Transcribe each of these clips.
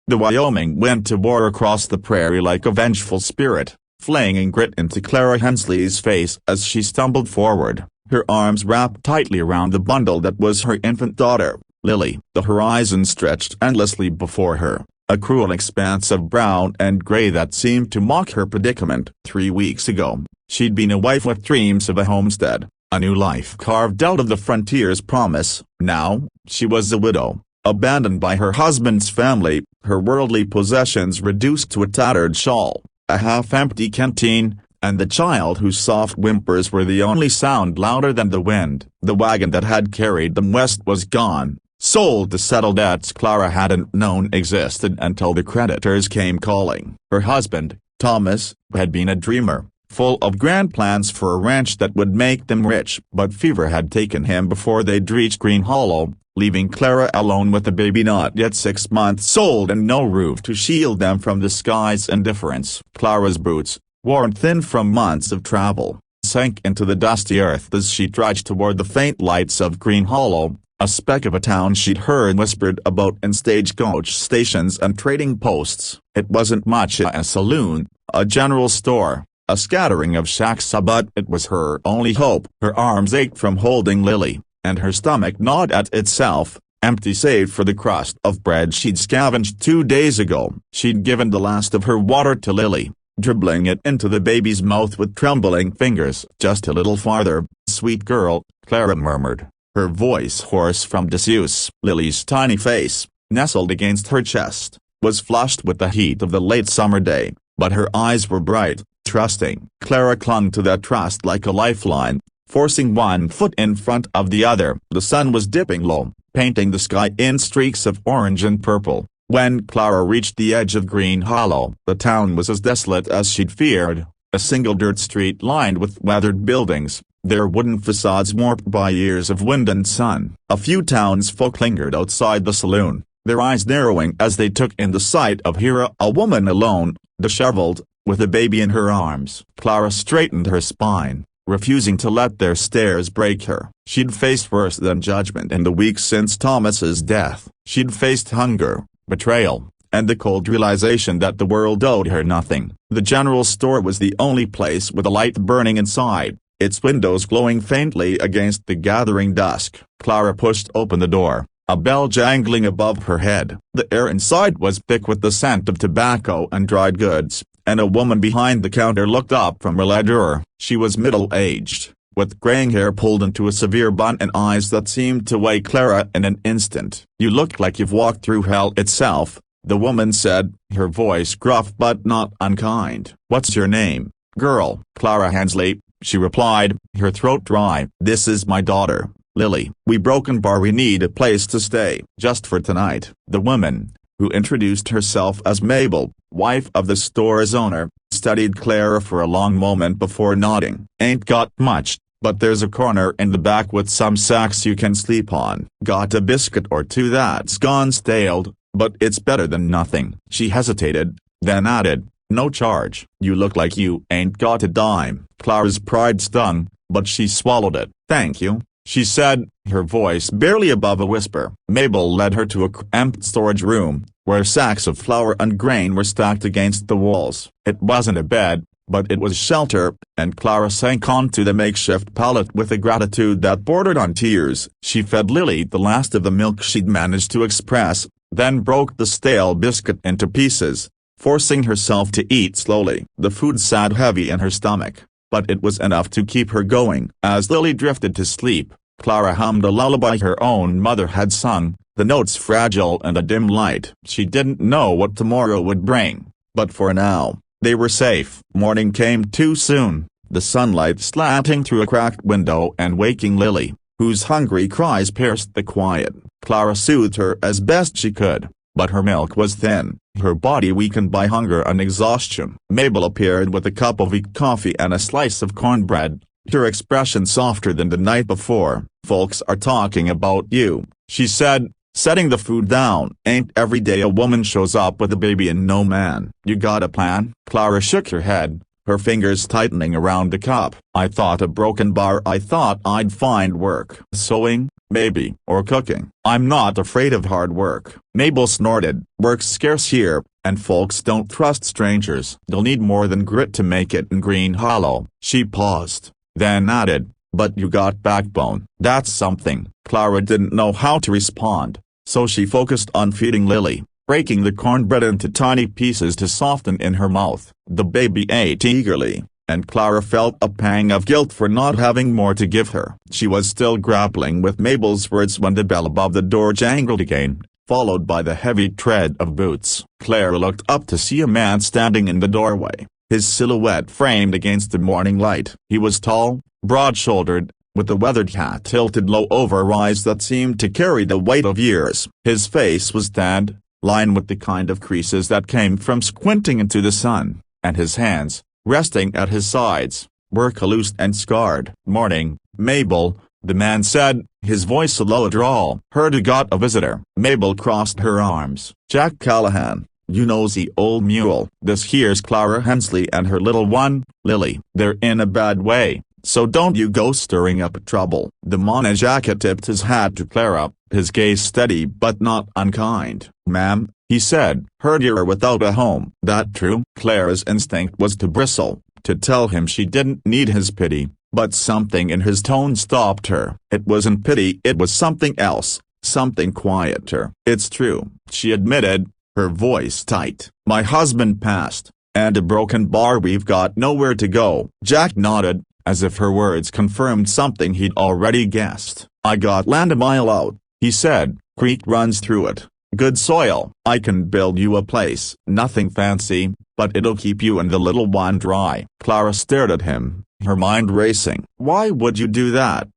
The Wyoming went to war across the prairie like a vengeful spirit, flinging grit into Clara Hensley's face as she stumbled forward, her arms wrapped tightly around the bundle that was her infant daughter, Lily. The horizon stretched endlessly before her, a cruel expanse of brown and gray that seemed to mock her predicament. 3 weeks ago, she'd been a wife with dreams of a homestead, a new life carved out of the frontier's promise. Now, she was a widow, abandoned by her husband's family, her worldly possessions reduced to a tattered shawl, a half-empty canteen, and the child whose soft whimpers were the only sound louder than the wind. The wagon that had carried them west was gone, sold to settle debts Clara hadn't known existed until the creditors came calling. Her husband, Thomas, had been a dreamer, full of grand plans for a ranch that would make them rich. But fever had taken him before they'd reached Green Hollow, leaving Clara alone with a baby not yet 6 months old and no roof to shield them from the sky's indifference. Clara's boots, worn thin from months of travel, sank into the dusty earth as she trudged toward the faint lights of Green Hollow, a speck of a town she'd heard whispered about in stagecoach stations and trading posts. It wasn't much: a saloon, a general store, a scattering of shacks, but it was her only hope. Her arms ached from holding Lily, and her stomach gnawed at itself, empty save for the crust of bread she'd scavenged 2 days ago. She'd given the last of her water to Lily, dribbling it into the baby's mouth with trembling fingers. "Just a little farther, sweet girl," Clara murmured, her voice hoarse from disuse. Lily's tiny face, nestled against her chest, was flushed with the heat of the late summer day, but her eyes were bright, trusting. Clara clung to that trust like a lifeline, forcing one foot in front of the other. The sun was dipping low, painting the sky in streaks of orange and purple. When Clara reached the edge of Green Hollow, the town was as desolate as she'd feared, a single dirt street lined with weathered buildings, their wooden facades warped by years of wind and sun. A few townsfolk lingered outside the saloon, their eyes narrowing as they took in the sight of Hera, a woman alone, disheveled, with a baby in her arms. Clara straightened her spine, refusing to let their stares break her. She'd faced worse than judgment in the weeks since Thomas's death. She'd faced hunger, betrayal, and the cold realization that the world owed her nothing. The general store was the only place with a light burning inside, its windows glowing faintly against the gathering dusk. Clara pushed open the door, a bell jangling above her head. The air inside was thick with the scent of tobacco and dried goods, and a woman behind the counter looked up from her ledger. She was middle-aged, with graying hair pulled into a severe bun and eyes that seemed to weigh Clara in an instant. "You look like you've walked through hell itself," the woman said, her voice gruff but not unkind. "What's your name, girl?" "Clara Hensley," she replied, her throat dry. "This is my daughter, Lily. We broken bar. We need a place to stay." "Just for tonight." The woman, who introduced herself as Mabel, wife of the store's owner, studied Clara for a long moment before nodding. "Ain't got much, but there's a corner in the back with some sacks you can sleep on. Got a biscuit or two that's gone stale, but it's better than nothing." She hesitated, then added, "No charge." "You look like you ain't got a dime." Clara's pride stung, but she swallowed it. "Thank you," she said, her voice barely above a whisper. Mabel led her to a cramped storage room, where sacks of flour and grain were stacked against the walls. It wasn't a bed, but it was shelter, and Clara sank onto the makeshift pallet with a gratitude that bordered on tears. She fed Lily the last of the milk she'd managed to express, then broke the stale biscuit into pieces, forcing herself to eat slowly. The food sat heavy in her stomach, but it was enough to keep her going. As Lily drifted to sleep, Clara hummed a lullaby her own mother had sung, the notes fragile in the dim light. She didn't know what tomorrow would bring, but for now, they were safe. Morning came too soon, the sunlight slanting through a cracked window and waking Lily, whose hungry cries pierced the quiet. Clara soothed her as best she could, but her milk was thin, her body weakened by hunger and exhaustion. Mabel appeared with a cup of weak coffee and a slice of cornbread, her expression softer than the night before. "Folks are talking about you," she said, setting the food down. "Ain't every day a woman shows up with a baby and no man." "You got a plan?" Clara shook her head, her fingers tightening around the cup. "I thought a broken bar. I thought I'd find work." "Sewing?" maybe, or cooking. I'm not afraid of hard work. Mabel snorted. Work's scarce here, and folks don't trust strangers. They'll need more than grit to make it in Green Hollow. She paused, then added, but you got backbone. That's something. Clara didn't know how to respond, so she focused on feeding Lily, breaking the cornbread into tiny pieces to soften in her mouth. The baby ate eagerly, and Clara felt a pang of guilt for not having more to give her. She was still grappling with Mabel's words when the bell above the door jangled again, followed by the heavy tread of boots. Clara looked up to see a man standing in the doorway, his silhouette framed against the morning light. He was tall, broad-shouldered, with a weathered hat tilted low over eyes that seemed to carry the weight of years. His face was tanned, lined with the kind of creases that came from squinting into the sun, and his hands, resting at his sides, were calloused and scarred. "Morning, Mabel," the man said, his voice a low drawl. "Heard you got a visitor." Mabel crossed her arms. "Jack Callahan, you nosy old mule. This here's Clara Hensley and her little one, Lily. They're in a bad way, so don't you go stirring up trouble." The Monajacket tipped his hat to Clara, his gaze steady but not unkind. "Ma'am," he said, "heard you're without a home." "That true?" Clara's instinct was to bristle, to tell him she didn't need his pity, but something in his tone stopped her. It wasn't pity, it was something else, something quieter. "It's true," she admitted, her voice tight. "My husband passed, and a broken bar. We've got nowhere to go." Jack nodded, as if her words confirmed something he'd already guessed. "I got land a mile out," he said, "creek runs through it. Good soil. I can build you a place. Nothing fancy, but it'll keep you and the little one dry." Clara stared at him, her mind racing. "Why would you do that?"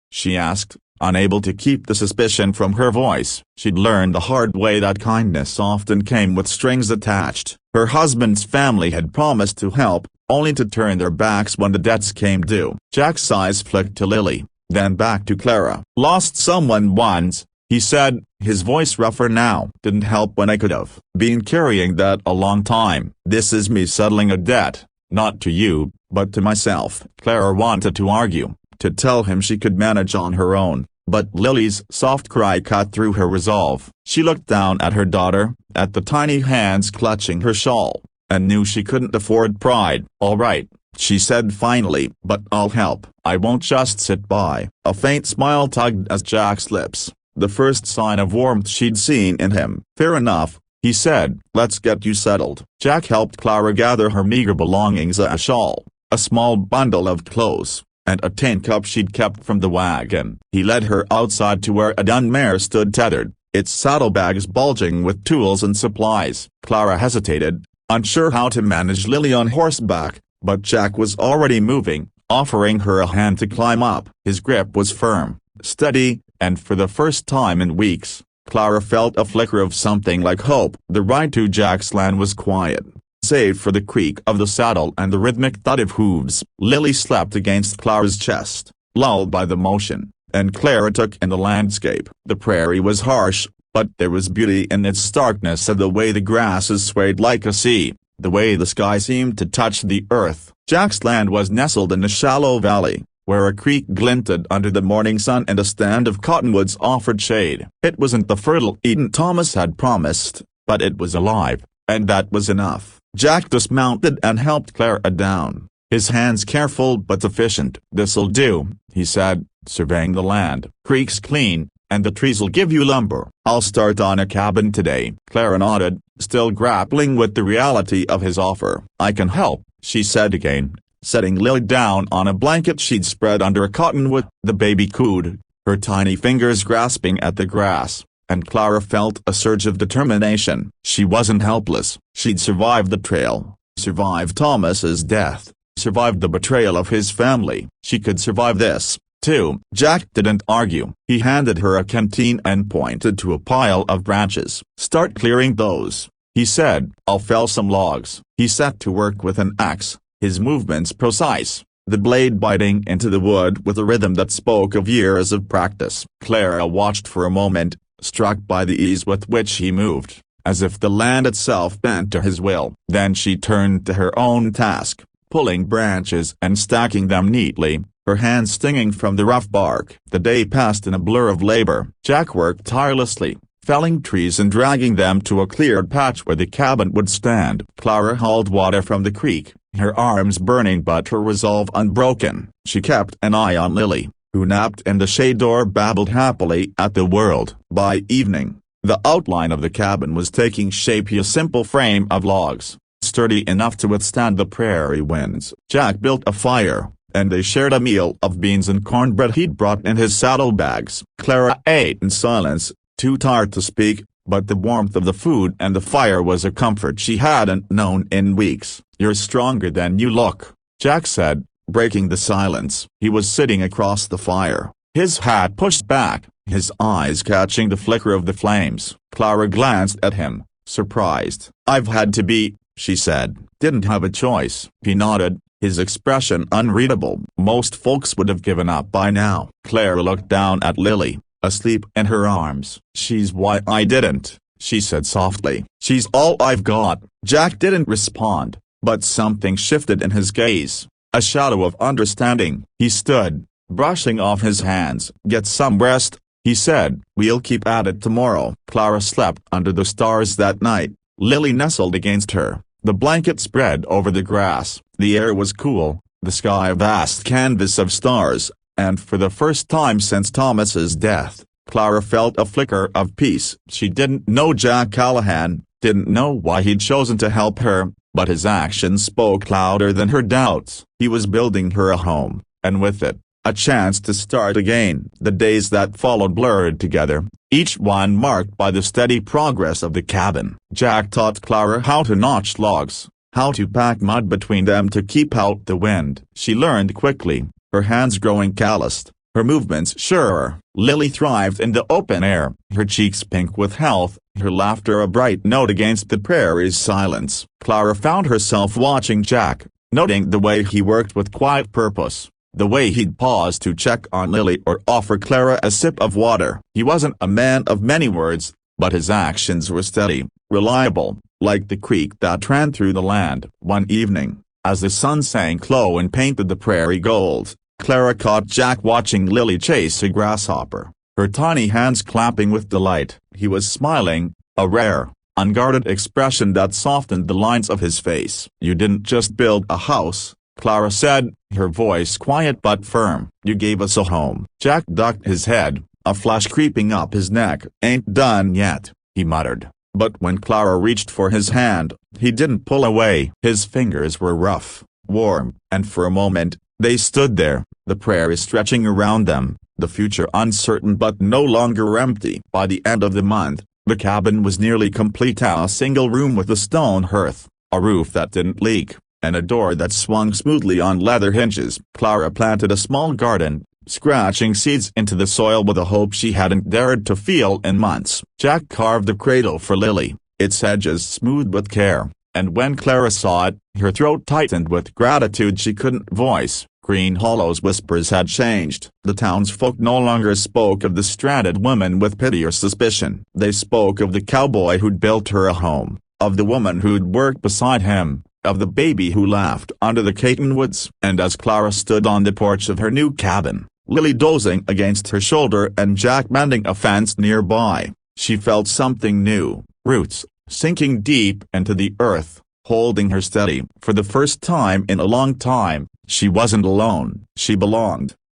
she asked, unable to keep the suspicion from her voice. She'd learned the hard way that kindness often came with strings attached. Her husband's family had promised to help, only to turn their backs when the debts came due. Jack's eyes flicked to Lily, then back to Clara. "Lost someone once," he said, his voice rougher now. "Didn't help when I could've. Been carrying that a long time. This is me settling a debt, not to you, but to myself." Clara wanted to argue, to tell him she could manage on her own, but Lily's soft cry cut through her resolve. She looked down at her daughter, at the tiny hands clutching her shawl, and knew she couldn't afford pride. "All right," she said finally, "but I'll help. I won't just sit by." A faint smile tugged at Jack's lips, the first sign of warmth she'd seen in him. "Fair enough," he said. "Let's get you settled." Jack helped Clara gather her meager belongings: a shawl, a small bundle of clothes, and a tin cup she'd kept from the wagon. He led her outside to where a dun mare stood tethered, its saddlebags bulging with tools and supplies. Clara hesitated, unsure how to manage Lily on horseback, but Jack was already moving, offering her a hand to climb up. His grip was firm, steady, and for the first time in weeks, Clara felt a flicker of something like hope. The ride to Jack's land was quiet, save for the creak of the saddle and the rhythmic thud of hooves. Lily slept against Clara's chest, lulled by the motion, and Clara took in the landscape. The prairie was harsh, but there was beauty in its starkness, of the way the grasses swayed like a sea, the way the sky seemed to touch the earth. Jack's land was nestled in a shallow valley, where a creek glinted under the morning sun and a stand of cottonwoods offered shade. It wasn't the fertile Eden Thomas had promised, but it was alive, and that was enough. Jack dismounted and helped Clara down, his hands careful but efficient. "This'll do," he said, surveying the land. "Creek's clean, and the trees'll give you lumber. I'll start on a cabin today." Clara nodded, still grappling with the reality of his offer. "I can help," she said again, setting Lily down on a blanket she'd spread under a cottonwood. The baby cooed, her tiny fingers grasping at the grass, and Clara felt a surge of determination. She wasn't helpless. She'd survived the trail, survived Thomas's death, survived the betrayal of his family. She could survive this, too. Jack didn't argue. He handed her a canteen and pointed to a pile of branches. "Start clearing those," he said. "I'll fell some logs." He set to work with an axe, his movements precise, the blade biting into the wood with a rhythm that spoke of years of practice. Clara watched for a moment, struck by the ease with which he moved, as if the land itself bent to his will. Then she turned to her own task, pulling branches and stacking them neatly, her hands stinging from the rough bark. The day passed in a blur of labor. Jack worked tirelessly, felling trees and dragging them to a cleared patch where the cabin would stand. Clara hauled water from the creek, her arms burning but her resolve unbroken. She kept an eye on Lily, who napped in the shade or babbled happily at the world. By evening, the outline of the cabin was taking shape. A simple frame of logs, sturdy enough to withstand the prairie winds. Jack built a fire, and they shared a meal of beans and cornbread he'd brought in his saddlebags. Clara ate in silence, too tired to speak, but the warmth of the food and the fire was a comfort she hadn't known in weeks. "You're stronger than you look," Jack said, breaking the silence. He was sitting across the fire, his hat pushed back, his eyes catching the flicker of the flames. Clara glanced at him, surprised. "I've had to be," she said. "Didn't have a choice." He nodded, his expression unreadable. "Most folks would have given up by now." Clara looked down at Lily, asleep in her arms. "She's why I didn't," she said softly. "She's all I've got." Jack didn't respond, but something shifted in his gaze, a shadow of understanding. He stood, brushing off his hands. "Get some rest," he said. "We'll keep at it tomorrow." Clara slept under the stars that night. Lily nestled against her, the blanket spread over the grass. The air was cool, the sky a vast canvas of stars, and for the first time since Thomas's death, Clara felt a flicker of peace. She didn't know Jack Callahan, didn't know why he'd chosen to help her, but his actions spoke louder than her doubts. He was building her a home, and with it, a chance to start again. The days that followed blurred together, each one marked by the steady progress of the cabin. Jack taught Clara how to notch logs, how to pack mud between them to keep out the wind. She learned quickly, her hands growing calloused, her movements surer. Lily thrived in the open air, her cheeks pink with health, her laughter a bright note against the prairie's silence. Clara found herself watching Jack, noting the way he worked with quiet purpose, the way he'd pause to check on Lily or offer Clara a sip of water. He wasn't a man of many words, but his actions were steady, reliable, like the creek that ran through the land. One evening, as the sun sank low and painted the prairie gold, Clara caught Jack watching Lily chase a grasshopper, her tiny hands clapping with delight. He was smiling, a rare, unguarded expression that softened the lines of his face. "You didn't just build a house," Clara said, her voice quiet but firm. "You gave us a home." Jack ducked his head, a flush creeping up his neck. "Ain't done yet," he muttered. But when Clara reached for his hand, he didn't pull away. His fingers were rough, warm, and for a moment, they stood there, the prairie stretching around them, the future uncertain but no longer empty. By the end of the month, the cabin was nearly complete. A single room with a stone hearth, a roof that didn't leak, and a door that swung smoothly on leather hinges. Clara planted a small garden, scratching seeds into the soil with a hope she hadn't dared to feel in months. Jack carved a cradle for Lily, its edges smoothed with care, and when Clara saw it, her throat tightened with gratitude she couldn't voice. Green Hollow's whispers had changed. The townsfolk no longer spoke of the stranded woman with pity or suspicion. They spoke of the cowboy who'd built her a home, of the woman who'd worked beside him, of the baby who laughed under the cottonwoods. And as Clara stood on the porch of her new cabin, Lily dozing against her shoulder and Jack mending a fence nearby, she felt something new, roots, sinking deep into the earth, holding her steady. For the first time in a long time, she wasn't alone. She belonged.